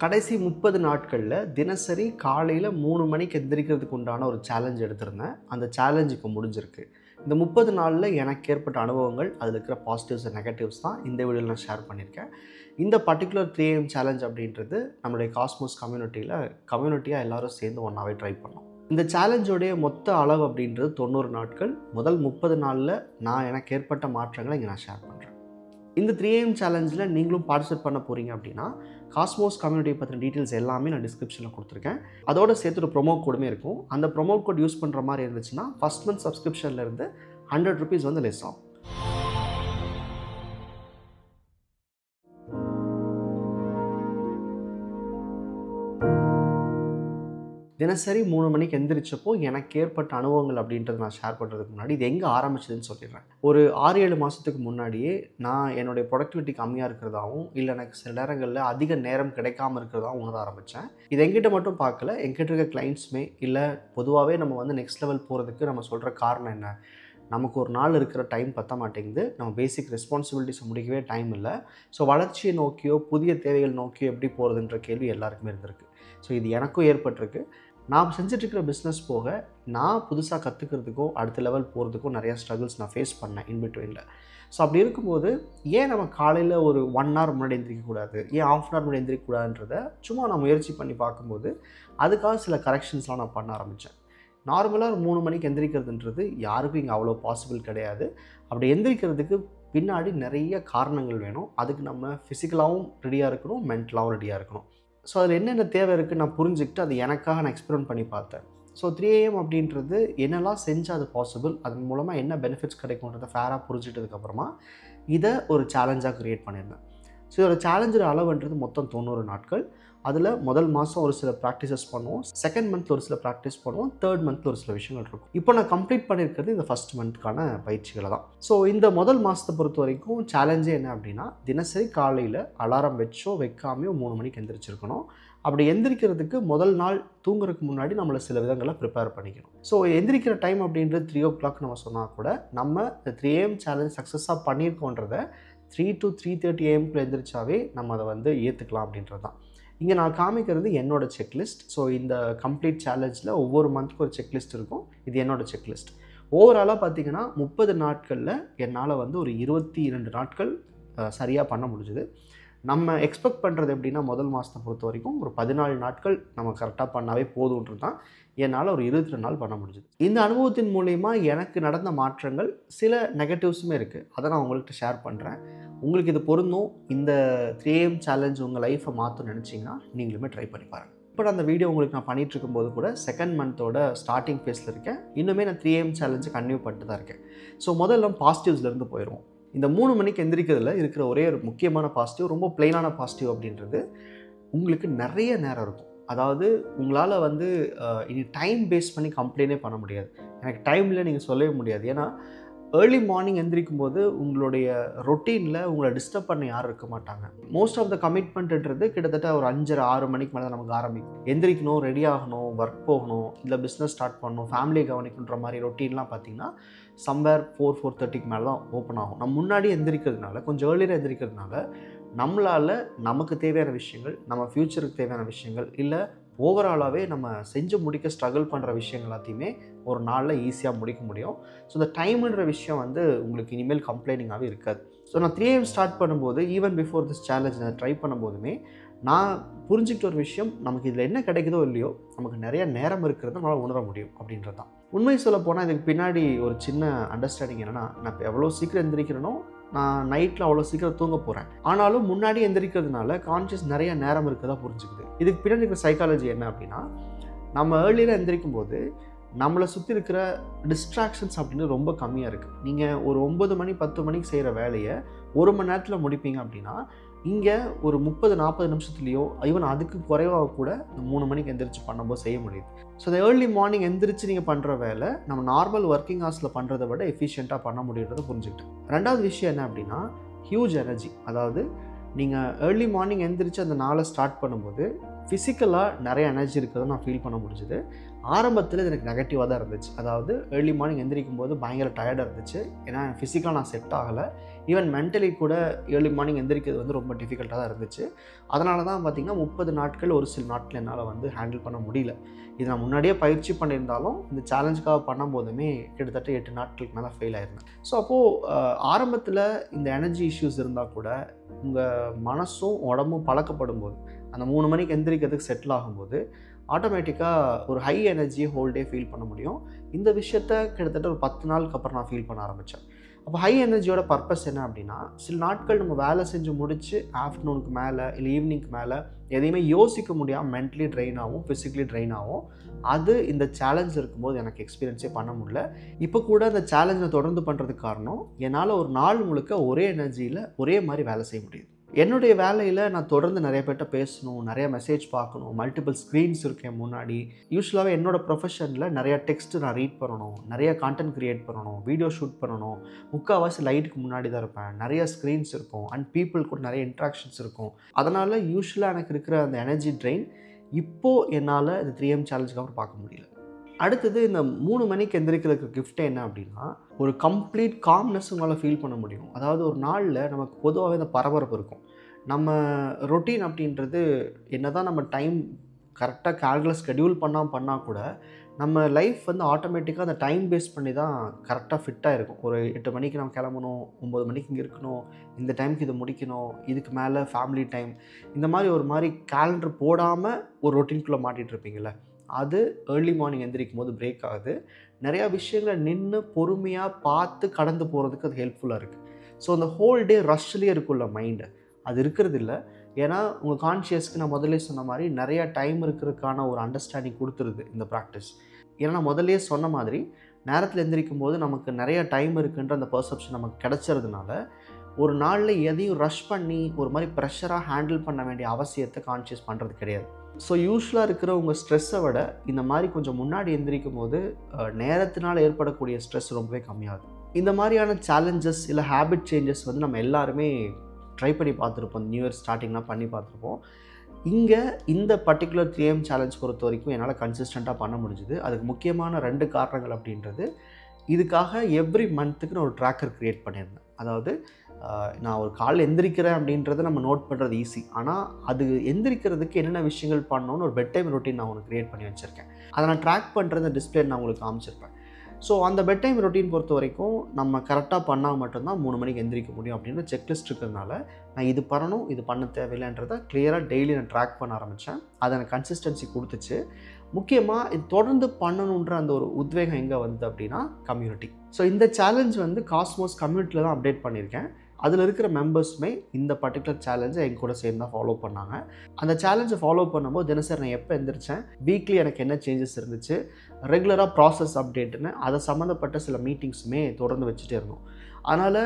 கடைசி 30 நாட்கள்ல தினசரி காலையில 3 மணிக்கு எந்திரிக்கிறதுக்கு உண்டான ஒரு சேலஞ்ச் எடுத்திருந்தேன். அந்த சேலஞ்ச் இப்போ முடிஞ்சிருக்கு. இந்த 30 நாள்ல எனக்கு ஏற்பட்ட அனுபவங்கள், அதில இருக்கிற பாசிட்டிவ்ஸ் அண்ட் நெகட்டிவ்ஸ் தான் இந்த வீடியோல நான் ஷேர் பண்ணியிருக்கேன். இந்த பர்ட்டிகுலர் 3 AM சேலஞ்ச் அப்படின்றது நம்மளுடைய காஸ்மோஸ் கம்யூனிட்டியா எல்லாரும் சேர்ந்து ஒண்ணாவே ட்ரை பண்ணோம். இந்த சேலஞ்சோடைய மொத்த அளவு அப்படின்றது 90 நாட்கள். முதல் 30 நாள்ல எனக்கு ஏற்பட்ட மாற்றங்கள இங்க நான் ஷேர் பண்றேன். இந்த 3 AM சேலஞ்சில் நீங்களும் பார்ட்டிசிபேட் பண்ண போகிறீங்க அப்படின்னா, காஸ்மோஸ் கம்யூனிட்டியை பற்றின டீட்டெயில்ஸ் எல்லாமே நான் டிஸ்கிரிப்ஷனில் கொடுத்துருக்கேன். அதோட சேர்த்து ஒரு ப்ரோமோ கோடுமே இருக்கும். அந்த ப்ரோமோ கோட் யூஸ் பண்ணுற மாதிரி இருந்துச்சுன்னா, ஃபர்ஸ்ட் மந்த் சப்ஸ்கிரிப்ஷன்லேருந்து ₹100 வந்து லெஸ் ஆகும். தினசரி 3 மணிக்கு எந்திரிச்சப்போ எனக்கு ஏற்பட்ட அனுபவங்கள் அப்படின்றத நான் ஷேர் பண்ணுறதுக்கு முன்னாடி, இது எங்கே ஆரம்பிச்சதுன்னு சொல்லிடுறேன். ஒரு 6-7 மாதத்துக்கு முன்னாடியே நான் என்னுடைய ப்ரொடக்டிவிட்டி கம்மியாக இருக்கிறதாவும், இல்லை எனக்கு சில நேரங்களில் அதிக நேரம் கிடைக்காம இருக்கிறதாவும் உணர ஆரம்பித்தேன். இது என்கிட்ட மட்டும் பார்க்கல, என்கிட்ட இருக்க கிளைண்ட்ஸுமே, இல்லை பொதுவாகவே நம்ம வந்து நெக்ஸ்ட் லெவல் போகிறதுக்கு நம்ம சொல்கிற காரணம் என்ன? நமக்கு ஒரு நாள் இருக்கிற டைம் பத்த மாட்டேங்குது. நம்ம பேசிக் ரெஸ்பான்சிபிலிட்டிஸை முடிக்கவே டைம் இல்லை. ஸோ வளர்ச்சியை நோக்கியோ, புதிய தேவைகள் நோக்கியோ எப்படி போகிறதுன்ற கேள்வி எல்லாருக்குமே இருந்திருக்கு. ஸோ இது எனக்கும் ஏற்பட்டிருக்கு. நான் செஞ்சிட்ருக்கிற பிஸ்னஸ் போக, நான் புதுசாக கற்றுக்கிறதுக்கோ, அடுத்த லெவல் போகிறதுக்கோ நிறையா ஸ்ட்ரகிள்ஸ் நான் ஃபேஸ் பண்ணேன் இன்பிட்வீனில். ஸோ அப்படி இருக்கும்போது, ஏன் நம்ம காலையில் ஒரு 1 ஹவர் முன்னாடி எந்திரிக்கக்கூடாது, ஏன் ½ ஹவர் முன்னாடி எந்திரிக்கக்கூடாதுன்றத சும்மா நான் முயற்சி பண்ணி பார்க்கும்போது, அதுக்காக சில கரெக்ஷன்ஸ்லாம் நான் பண்ண ஆரம்பித்தேன். நார்மலாக ஒரு 3 மணிக்கு எந்திரிக்கிறதுன்றது யாருக்கும் இங்கே அவ்வளோ பாசிபிள் கிடையாது. அப்படி எந்திரிக்கிறதுக்கு பின்னாடி நிறைய காரணங்கள் வேணும். அதுக்கு நம்ம ஃபிசிக்கலாகவும் ரெடியாக இருக்கணும், மென்டலாகவும் ரெடியாக இருக்கணும். ஸோ அதில் என்னென்ன தேவை இருக்குதுன்னு நான் புரிஞ்சுக்கிட்டு, அது எனக்காக நான் எக்ஸ்பெரிமெண்ட் பண்ணி பார்த்தேன். ஸோ 3 AM அப்படின்றது என்னெல்லாம் செஞ்சால் அது பாசிபிள், அதன் மூலமாக என்ன பெனிஃபிட்ஸ் கிடைக்கும்ன்றதை ஃபேராக புரிஞ்சுக்கிட்டதுக்கப்புறமா இதை ஒரு சேலஞ்சாக க்ரியேட் பண்ணியிருந்தேன். ஸோ இதோட சேலஞ்சோட அளவுன்றது மொத்தம் 90 நாட்கள். அதில் முதல் மாதம் ஒரு சில ப்ராக்டிசஸ் பண்ணுவோம், செகண்ட் மந்த்தில் ஒரு சில ப்ராக்டிஸ் பண்ணுவோம், தேர்ட் மந்த்தில் ஒரு சில விஷயங்கள் இருக்கும். இப்போ நான் கம்ப்ளீட் பண்ணியிருக்கிறது இந்த ஃபஸ்ட் மந்த்துக்கான பயிற்சிகளை தான். ஸோ இந்த முதல் மாதத்தை பொறுத்த வரைக்கும் சேலஞ்சே என்ன அப்படின்னா, தினசரி காலையில் அலாரம் வச்சோ வைக்காமையோ 3 மணிக்கு எந்திரிச்சிருக்கணும். அப்படி எந்திரிக்கிறதுக்கு முதல் நாள் தூங்குறதுக்கு முன்னாடி நம்மளை சில விதங்களை ப்ரிப்பேர் பண்ணிக்கணும். ஸோ எந்திரிக்கிற டைம் அப்படின்றது 3 o'clock நம்ம சொன்னால் கூட, நம்ம இந்த 3 AM சேலஞ்ச் சக்ஸஸாக பண்ணியிருக்கோன்றதை 3 to 3:30 AM எந்திரிச்சாவே நம்ம அதை வந்து ஏற்றுக்கலாம் அப்படின்றது தான். இங்கே நான் காமிக்கிறது என்னோட செக்லிஸ்ட். ஸோ இந்த கம்ப்ளீட் சேலஞ்சில் ஒவ்வொரு மந்த்துக்கு ஒரு செக்லிஸ்ட் இருக்கும். இது என்னோட செக்லிஸ்ட். ஓவராலாக பார்த்தீங்கன்னா 30 நாட்களில் என்னால் வந்து ஒரு 22 நாட்கள் சரியாக பண்ண முடிஞ்சுது. நம்ம எக்ஸ்பெக்ட் பண்ணுறது எப்படின்னா, முதல் மாதத்தை பொறுத்த வரைக்கும் ஒரு 14 நாட்கள் நம்ம கரெக்டாக பண்ணாவே போதுன்றது தான். என்னால் ஒரு 22 நாள் பண்ண முடிஞ்சுது. இந்த அனுபவத்தின் மூலயமா எனக்கு நடந்த மாற்றங்கள், சில நெகட்டிவ்ஸுமே இருக்குது. அதை நான் உங்கள்கிட்ட ஷேர் பண்ணுறேன். உங்களுக்கு இது பொருந்தும். இந்த 3 AM சேலஞ்ச் உங்கள் லைஃப்பை மாற்றணும்னு நினச்சிங்கன்னா நீங்களுமே ட்ரை பண்ணி பாருங்கள். இப்போ அந்த வீடியோ உங்களுக்கு நான் பண்ணிகிட்டு இருக்கும்போது கூட செகண்ட் மந்தோட ஸ்டார்டிங் ஃபேஸில் இருக்கேன். இன்னுமே நான் 3 AM சேலஞ்சை கன்டினியூ பண்ணிட்டு தான் இருக்கேன். ஸோ முதல்ல பாசிட்டிவ்ஸ்லேருந்து போயிடுவோம். இந்த 3 மணிக்கு எந்திரிக்கிறதுல இருக்கிற ஒரே ஒரு முக்கியமான பாசிட்டிவ், ரொம்ப பிளெயினான பாசிட்டிவ் அப்படின்றது, உங்களுக்கு நிறைய நேரம் இருக்கும். அதாவது உங்களால் வந்து இனி டைம் பேஸ் பண்ணி கம்ப்ளைண்டே பண்ண முடியாது. எனக்கு டைம் இல்லை நீங்கள் சொல்லவே முடியாது. ஏன்னா ஏர்லி மார்னிங் எந்திரிக்கும் போது உங்களுடைய ரொட்டீனில் உங்களை டிஸ்டர்ப் பண்ண யாரும் இருக்க மாட்டாங்க. மோஸ்ட் ஆஃப் த கமிட்மெண்ட்ன்றது கிட்டத்தட்ட ஒரு 5:30-6 மணிக்கு மேலே நமக்கு ஆரம்பிக்கும். எந்திரிக்கணும், ரெடி ஆகணும், ஒர்க் போகணும், இல்லை பிஸ்னஸ் ஸ்டார்ட் பண்ணணும், ஃபேமிலியை கவனிக்கணுன்ற மாதிரி ரொட்டீன்லாம் பார்த்திங்கன்னா சம்வேர் 4-4:30க்கு மேலே தான் ஓப்பன் ஆகும். நம்ம முன்னாடி எந்திரிக்கிறதுனால, கொஞ்சம் ஏர்லியராக எந்திரிக்கிறதுனால நம்மளால் நமக்கு தேவையான விஷயங்கள், நம்ம ஃப்யூச்சருக்கு தேவையான விஷயங்கள், இல்லை ஓவராலாகவே நம்ம செஞ்சு முடிக்க ஸ்ட்ரகிள் பண்ணுற விஷயங்கள் எல்லாத்தையுமே ஒரு நாளில் ஈஸியாக முடிக்க முடியும். ஸோ இந்த டைமுன்ற விஷயம் வந்து உங்களுக்கு இனிமேல் கம்ப்ளைனிங்காகவே இருக்காது. ஸோ நான் 3 AM ஸ்டார்ட் பண்ணும்போது, ஈவன் பிஃபோர் திஸ் சேலஞ்ச் நான் ட்ரை பண்ணும்போதுமே நான் புரிஞ்சுக்கிட்ட ஒரு விஷயம், நமக்கு இதில் என்ன கிடைக்குதோ இல்லையோ, நமக்கு நிறைய நேரம் இருக்கிறத நம்மளால் உணர முடியும் அப்படின்றது தான். உண்மை சொல்ல போனால் இதுக்கு பின்னாடி ஒரு சின்ன அண்டர்ஸ்டாண்டிங் என்னென்னா, நான் இப்போ எவ்வளோ சீக்கிரம் எந்திரிக்கிறேனோ, நான் நைட்டில் அவ்வளோ சீக்கிரம் தூங்க போகிறேன். ஆனாலும் முன்னாடி எந்திரிக்கிறதுனால கான்ஷியஸ் நிறைய நேரம் இருக்கிறதா புரிஞ்சுக்குது. இதுக்கு பின்னாடி இருக்கிற சைக்காலஜி என்ன அப்படின்னா, நம்ம ஏர்லியராக எந்திரிக்கும் போது நம்மளை சுற்றி இருக்கிற டிஸ்ட்ராக்ஷன்ஸ் அப்படின்னு ரொம்ப கம்மியாக இருக்குது. நீங்கள் ஒரு 9 மணி 10 மணிக்கு செய்கிற வேலையை 1 மணி நேரத்தில் முடிப்பீங்க அப்படின்னா, இங்கே ஒரு 30-40 நிமிஷத்துலேயோ, ஈவன் அதுக்கு குறைவாக கூட 3 மணிக்கு எந்திரிச்சு பண்ணும்போது செய்ய முடியுது. ஸோ இந்த ஏர்லி மார்னிங் எந்திரிச்சு நீங்கள் பண்ணுற வேலை நம்ம நார்மல் ஒர்க்கிங் ஹவர்ஸில் பண்ணுறதை விட எஃபிஷியண்ட்டாக பண்ண முடியுன்றதை புரிஞ்சுக்கிட்டேன். ரெண்டாவது விஷயம் என்ன அப்படின்னா, ஹியூஜ் எனர்ஜி. அதாவது நீங்கள் ஏர்லி மார்னிங் எந்திரிச்சு அந்த நாளை ஸ்டார்ட் பண்ணும்போது ஃபிசிக்கலாக நிறைய எனர்ஜி இருக்கிறத நான் ஃபீல் பண்ண முடிஞ்சுது. ஆரம்பத்தில் இது எனக்கு நெகட்டிவாக தான் இருந்துச்சு. அதாவது ஏர்லி மார்னிங் எந்திரிக்கும் போது பயங்கர டயர்டாக இருந்துச்சு. ஏன்னா ஃபிசிக்கலாக நான் செட் ஆகலை. ஈவன் மென்டலி கூட ஏர்லி மார்னிங் எந்திரிக்கிறது வந்து ரொம்ப டிஃபிகல்ட்டாக தான் இருந்துச்சு. அதனால தான் பார்த்திங்கன்னா 30 நாட்கள் ஒரு சில நாட்கள் என்னால் வந்து ஹேண்டில் பண்ண முடியல. இது நான் முன்னாடியே பயிற்சி பண்ணியிருந்தாலும் இந்த சேலஞ்சுக்காக பண்ணும்போதுமே கிட்டத்தட்ட 8 நாட்களுக்கு மேலே ஃபெயில் ஆயிருந்தேன். ஸோ அப்போது ஆரம்பத்தில் இந்த எனர்ஜி இஷ்யூஸ் இருந்தால் கூட உங்கள் மனசும் உடம்பும் பழக்கப்படும் போது அந்த 3 மணிக்கு எந்திரிக்கிறதுக்கு செட்டில் ஆகும்போது ஆட்டோமேட்டிக்காக ஒரு ஹை எனர்ஜியை ஹோல் டே ஃபீல் பண்ண முடியும். இந்த விஷயத்த கிட்டத்தட்ட ஒரு 10 நாளுக்கு அப்புறம் நான் ஃபீல் பண்ண ஆரம்பித்தேன். அப்போ ஹை எனர்ஜியோட பர்பஸ் என்ன அப்படின்னா, சில நாட்கள் நம்ம வேலை செஞ்சு முடித்து ஆஃப்டர்நூனுக்கு மேலே இல்லை ஈவினிங்க்கு மேலே எதையுமே யோசிக்க முடியாமல் மென்டலி ட்ரெயின் ஆகும், ஃபிசிக்கலி ட்ரெயின் ஆகும். அது இந்த சேலஞ்ச் இருக்கும்போது எனக்கு எக்ஸ்பீரியன்ஸே பண்ண முடியல. இப்போ கூட அந்த சேலஞ்சை தொடர்ந்து பண்ணுறதுக்கு காரணம், என்னால் ஒரு நாள் முழுக்க ஒரே எனர்ஜியில் ஒரே மாதிரி வேலை செய்ய முடியுது. என்னுடைய வேலையில் நான் தொடர்ந்து நிறைய பேர்கிட்ட பேசணும், நிறைய மெசேஜ் பார்க்கணும், மல்டிபிள் ஸ்க்ரீன்ஸ் இருக்கேன் முன்னாடி. யூஸ்வலாகவே என்னோடய ப்ரொஃபஷனில் நிறையா டெக்ஸ்ட்டு நான் ரீட் பண்ணணும், நிறைய கான்டென்ட் க்ரியேட் பண்ணணும், வீடியோ ஷூட் பண்ணணும், முக்கால்வாசி லைட்டுக்கு முன்னாடி தான் இருப்பேன், நிறைய ஸ்க்ரீன்ஸ் இருக்கும் அண்ட் பீப்புள் கூட நிறைய இன்ட்ராக்ஷன்ஸ் இருக்கும். அதனால் யூஸ்வலாக எனக்கு இருக்கிற அந்த எனர்ஜி ட்ரெயின் இப்போது என்னால் இந்த 3M சேலஞ்சுக்கு அப்புறம் பார்க்க முடியல. அடுத்தது இந்த 3 மணிக்கு எந்திரிக்கிறதுக்கு கிஃப்ட்டே என்ன அப்படின்னா, ஒரு கம்ப்ளீட் காம்னஸ் உங்களால் ஃபீல் பண்ண முடியும். அதாவது ஒரு நாளில் நமக்கு பொதுவாகவே இந்த பரபரப்பு இருக்கும். நம்ம ரொட்டீன் அப்படின்றது என்ன தான் நம்ம டைம் கரெக்டாக கேல்குலஸ் ஷெட்யூல் பண்ணால் கூட நம்ம லைஃப் வந்து ஆட்டோமேட்டிக்காக அந்த டைம் பேஸ் பண்ணி தான் கரெக்டாக ஃபிட்டாக இருக்கும். ஒரு 8 மணிக்கு நம்ம கிளம்பணும், 9 மணிக்கு இங்கே இருக்கணும், இந்த டைமுக்கு இதை முடிக்கணும், இதுக்கு மேலே ஃபேமிலி டைம், இந்த மாதிரி ஒரு மாதிரி கேலண்டர் போடாமல் ஒரு ரொட்டீன்குள்ளே மாட்டிகிட்டு இருப்பீங்கள, அது ஏர்லி மார்னிங் எந்திரிக்கும் போது பிரேக் ஆகுது. நிறையா விஷயங்களை நின்று பொறுமையாக பார்த்து கடந்து போகிறதுக்கு அது ஹெல்ப்ஃபுல்லாக இருக்குது. ஸோ அந்த ஹோல் டே ரஷ்லேயே இருக்குள்ள மைண்டு அது இருக்கிறது இல்லை. ஏன்னா உங்கள் கான்ஷியஸ்க்கு நான் முதல்ல சொன்ன மாதிரி நிறையா டைம் இருக்கிறதுக்கான ஒரு அண்டர்ஸ்டாண்டிங் கொடுத்துருது இந்த ப்ராக்டிஸ். ஏன்னா நான் முதல்லே சொன்ன மாதிரி நேரத்தில் எந்திரிக்கும் போது நமக்கு நிறையா டைம் இருக்குன்ற அந்த பர்செப்ஷன் நமக்கு கிடச்சறதுனால ஒரு நாளில் எதையும் ரஷ் பண்ணி ஒரு மாதிரி ப்ரெஷராக ஹேண்டில் பண்ண வேண்டிய அவசியத்தை கான்ஷியஸ் பண்ணுறது கிடையாது. ஸோ யூஸ்வலாக இருக்கிற உங்கள் ஸ்ட்ரெஸ்ஸை விட இந்த மாதிரி கொஞ்சம் முன்னாடி எந்திரிக்கும் போது நேரத்தினால் ஏற்படக்கூடிய ஸ்ட்ரெஸ் ரொம்பவே கம்மியாகுது. இந்த மாதிரியான சேலஞ்சஸ் இல்லை ஹேபிட் சேஞ்சஸ் வந்து நம்ம எல்லாருமே ட்ரை பண்ணி பார்த்துருப்போம். நியூ இயர் ஸ்டார்டிங்லாம் பண்ணி பார்த்துருப்போம். இங்கே இந்த பர்டிகுலர் 3M சேலஞ்ச் பொறுத்த வரைக்கும் என்னால் கன்சிஸ்டண்ட்டாக பண்ண முடிஞ்சுது. அதுக்கு முக்கியமான 2 காரணங்கள் அப்படின்றது, இதுக்காக எவ்ரி மந்த்துக்கு நான் ஒரு ட்ராக்கர் க்ரியேட் பண்ணியிருந்தேன். அதாவது நான் ஒரு காலையில் எந்திரிக்கிறேன் அப்படின்றத நம்ம நோட் பண்ணுறது ஈஸி. ஆனால் அது எந்திரிக்கிறதுக்கு என்னென்ன விஷயங்கள் பண்ணணும்னு ஒரு பெட் டைம் ரொட்டீன் நான் உங்களுக்கு க்ரியேட் பண்ணி வச்சுருக்கேன். அதை நான் ட்ராக் பண்ணுறது டிஸ்பிளே நான் உங்களுக்கு காமிச்சிருப்பேன். ஸோ அந்த பெட் டைம் ரொட்டீன் பொறுத்த வரைக்கும் நம்ம கரெக்டாக பண்ணால் மட்டும்தான் 3 மணிக்கு எந்திரிக்க முடியும் அப்படின்ற செக்லிஸ்ட் இருக்கிறதுனால நான் இது பண்ணணும், இது பண்ண தேவையில்லைன்றதை கிளியராக டெய்லி நான் ட்ராக் பண்ண ஆரம்பித்தேன். அதை எனக்கு கன்சிஸ்டன்சி கொடுத்துச்சு. முக்கியமாக இது தொடர்ந்து பண்ணணுன்ற அந்த ஒரு உத்வேகம் எங்கே வந்தது அப்படின்னா கம்யூனிட்டி. ஸோ இந்த சேலஞ்ச் வந்து காஸ்மோஸ் கம்யூனிட்டியில் தான் அப்டேட் பண்ணியிருக்கேன். அதில் இருக்கிற மெம்பர்ஸுமே இந்த பர்டிகுலர் சேலஞ்சை என் கூட சேர்ந்து தான் ஃபாலோ பண்ணாங்க. அந்த சேலஞ்சை ஃபாலோ பண்ணும்போது தினசரி நான் எப்போ எந்திரிச்சேன், வீக்லி எனக்கு என்ன சேஞ்சஸ் இருந்துச்சு, ரெகுலராக ப்ராசஸ் அப்டேட்டுன்னு அதை சம்மந்தப்பட்ட சில மீட்டிங்ஸுமே தொடர்ந்து வச்சுட்டே இருந்தோம். அதனால்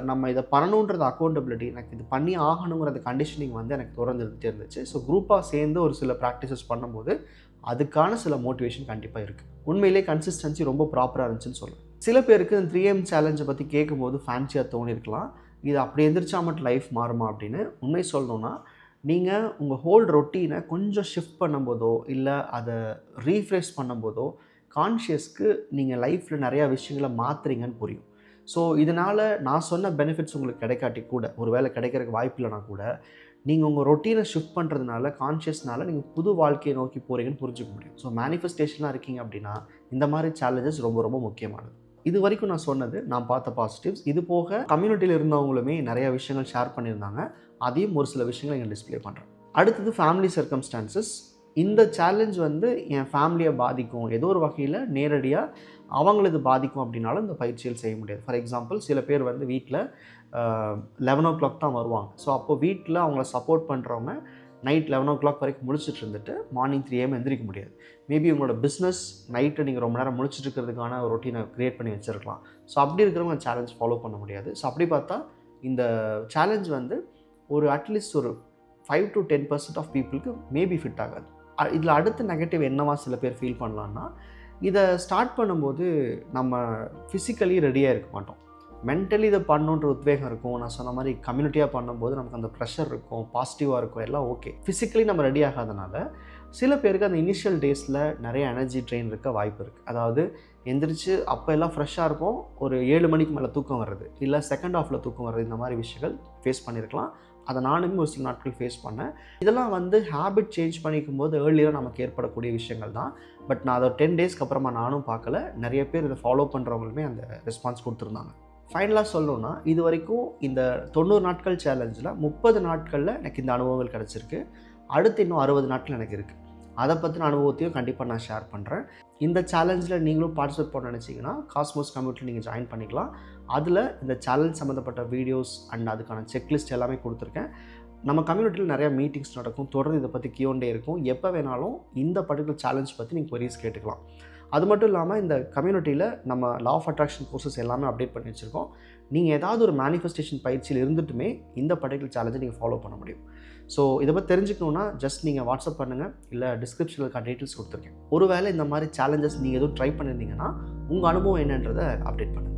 நம்ம இதை பண்ணணுன்றது அக்கௌண்டபிலிட்டி, எனக்கு இது பண்ணி ஆகணுங்கிறது கண்டிஷனிங் வந்து எனக்கு தொடர்ந்து இருந்துகிட்டே இருந்துச்சு. ஸோ குரூப்பாக சேர்ந்து ஒரு சில ப்ராக்டிசஸ் பண்ணும்போது அதுக்கான சில மோட்டிவேஷன் கண்டிப்பாக இருக்குது. உண்மையிலே கன்சிஸ்டன்சி ரொம்ப ப்ராப்பராக இருந்துச்சுன்னு சொல்லுவேன். சில பேருக்கு இந்த 3M சேலஞ்சை பற்றி கேட்கும்போது ஃபேன்சியாக தோணியிருக்கலாம், இது அப்படி எந்திரிச்சா மட்டும் லைஃப் மாறுமா அப்படின்னு. உண்மை சொல்லணுன்னா, நீங்கள் உங்கள் ஹோல் ரொட்டீனை கொஞ்சம் ஷிஃப்ட் பண்ணும்போதோ இல்லை அதை ரீஃப்ரெஷ் பண்ணும்போதோ கான்ஷியஸ்க்கு நீங்கள் லைஃப்பில் நிறையா விஷயங்களை மாற்றுறீங்கன்னு புரியும். ஸோ இதனால் நான் சொன்ன பெனிஃபிட்ஸ் உங்களுக்கு கிடைக்காட்டி கூட, ஒரு வேளை கிடைக்கிறதுக்கு வாய்ப்பு இல்லைனா கூட, நீங்கள் உங்கள் ரொட்டீனை ஷிஃப்ட் பண்ணுறதுனால கான்ஷியஸ்னால நீங்கள் புது வாழ்க்கையை நோக்கி போகிறீங்கன்னு புரிஞ்சுக்க முடியும். ஸோ மேனிஃபெஸ்டேஷனாக இருக்கீங்க அப்படின்னா இந்த மாதிரி சேலஞ்சஸ் ரொம்ப ரொம்ப முக்கியமானது. இது வரைக்கும் நான் சொன்னது நான் பார்த்த பாசிட்டிவ்ஸ். இது போக கம்யூனிட்டியில் இருந்தவங்களுமே நிறைய விஷயங்கள் ஷேர் பண்ணியிருந்தாங்க. அதையும் ஒரு சில விஷயங்களை இங்கே டிஸ்பிளே பண்ணுறேன். அடுத்தது ஃபேமிலி சர்க்கம்ஸ்டான்சஸ். இந்த சேலஞ்ச் வந்து என் ஃபேமிலியை பாதிக்கும், ஏதோ ஒரு வகையில் நேரடியாக அவங்களது பாதிக்கும் அப்படின்னாலும் இந்த பயிற்சிகள் செய்ய முடியாது. ஃபார் எக்ஸாம்பிள், சில பேர் வந்து வீட்டில் 11 o'clock தான் வருவாங்க. ஸோ அப்போது வீட்டில் அவங்கள சப்போர்ட் பண்ணுறவங்க நைட் 11 o'clock வரைக்கும் முழிச்சிட்டு இருந்துட்டு மார்னிங் 3 AM எந்திரிக்க முடியாது. மேபி உங்களோட பிஸ்னஸ் நைட்டு நீங்கள் ரொம்ப நேரம் முழிச்சிட்டு இருக்கிறதுக்கான ஒரு ரொட்டீனை க்ரியேட் பண்ணி வச்சுருக்கலாம். ஸோ அப்படி இருக்கிறவங்க சேலஞ்ச் ஃபாலோ பண்ண முடியாது. ஸோ அப்படி பார்த்தா இந்த சேலஞ்ச் வந்து ஒரு அட்லீஸ்ட் ஒரு 5 to 10% ஆஃப் பீப்புளுக்கு மேபி ஃபிட் ஆகாது. இதில் அடுத்த நெகட்டிவ் என்னவா சில பேர் ஃபீல் பண்ணலான்னா, இதை ஸ்டார்ட் பண்ணும்போது நம்ம ஃபிசிக்கலி ரெடியாக இருக்க மாட்டோம். மென்டலி இதை பண்ணணுன்ற உத்வேகம் இருக்கும். நான் சொன்ன மாதிரி கம்யூனிட்டியாக பண்ணும்போது நமக்கு அந்த ப்ரெஷர் இருக்கும், பாசிட்டிவாக இருக்கும், எல்லாம் ஓகே. ஃபிசிக்கலி நம்ம ரெடி ஆகாதனால சில பேருக்கு அந்த இனிஷியல் டேஸில் நிறைய எனர்ஜி ட்ரெயின் இருக்க வாய்ப்பு இருக்குது. அதாவது எந்திரிச்சு அப்போ எல்லாம் ஃப்ரெஷ்ஷாக இருப்போம், ஒரு 7 மணிக்கு மேலே தூக்கம் வர்றது, இல்லை செகண்ட் ஹாஃபில் தூக்கம் வர்றது, இந்த மாதிரி விஷயங்கள் ஃபேஸ் பண்ணியிருக்கலாம். அதை நானுமே ஒரு சில நாட்கள் ஃபேஸ் பண்ணேன். இதெல்லாம் வந்து ஹேபிட் சேஞ்ச் பண்ணிக்கும் போது ஏர்லியராக நமக்கு ஏற்படக்கூடிய விஷயங்கள் தான். பட் நான் அதை 10 டேஸ்க்கு அப்புறமா நானும் பார்க்கல, நிறைய பேர் இதை ஃபாலோ பண்ணுறவங்களுமே அந்த ரெஸ்பான்ஸ் கொடுத்துருந்தாங்க. ஃபைனலாக சொல்லணும்னா, இது வரைக்கும் இந்த 90 நாட்கள் சேலஞ்சில் 30 நாட்களில் எனக்கு இந்த அனுபவங்கள் கிடச்சிருக்கு. அடுத்து இன்னும் 60 நாட்கள் எனக்கு இருக்குது. அதை பற்றின அனுபவத்தையும் கண்டிப்பாக நான் ஷேர் பண்ணுறேன். இந்த சேலஞ்சில் நீங்களும் பார்ட்டிசிபேட் பண்ண நினச்சிங்கன்னா காஸ்மோஸ் கம்யூனிட்டியில் நீங்கள் ஜாயின் பண்ணிக்கலாம். அதில் இந்த சேலஞ்ச் சம்மந்தப்பட்ட வீடியோஸ் அண்ட் அதுக்கான செக்லிஸ்ட் எல்லாமே கொடுத்துருக்கேன். நம்ம கம்யூனிட்டியில் நிறையா மீட்டிங்ஸ் நடக்கும், தொடர்ந்து இதை பற்றி Q&A இருக்கும். எப்போ வேணாலும் இந்த பர்டிகுலர் சேலஞ்ச் பற்றி நீங்கள் queries கேட்டுக்கலாம். அது மட்டும் இல்லாமல் இந்த கம்யூனிட்டியில் நம்ம லா ஆஃப் அட்ராக்ஷன் கோர்சஸ் எல்லாமே அப்டேட் பண்ணி வச்சுருக்கோம். நீங்கள் ஏதாவது ஒரு மேனிஃபெஸ்டேஷன் பயிற்சியில் இருந்துட்டுமே இந்த பர்டிகுலர் சேலஞ்சை நீங்கள் ஃபாலோ பண்ண முடியும். ஸோ இதை பற்றி தெரிஞ்சுக்கணுன்னா ஜஸ்ட் நீங்கள் வாட்ஸ்அப் பண்ணுங்கள், இல்லை டிஸ்கிரிப்ஷனில் இருக்க டீட்டெயில்ஸ் கொடுத்துருக்கேன். ஒருவேளை இந்த மாதிரி சேலஞ்சஸ் நீங்கள் எதுவும் ட்ரை பண்ணியிருந்தீங்கன்னா உங்கள் அனுபவம் என்னன்றதை அப்டேட் பண்ணுங்கள்.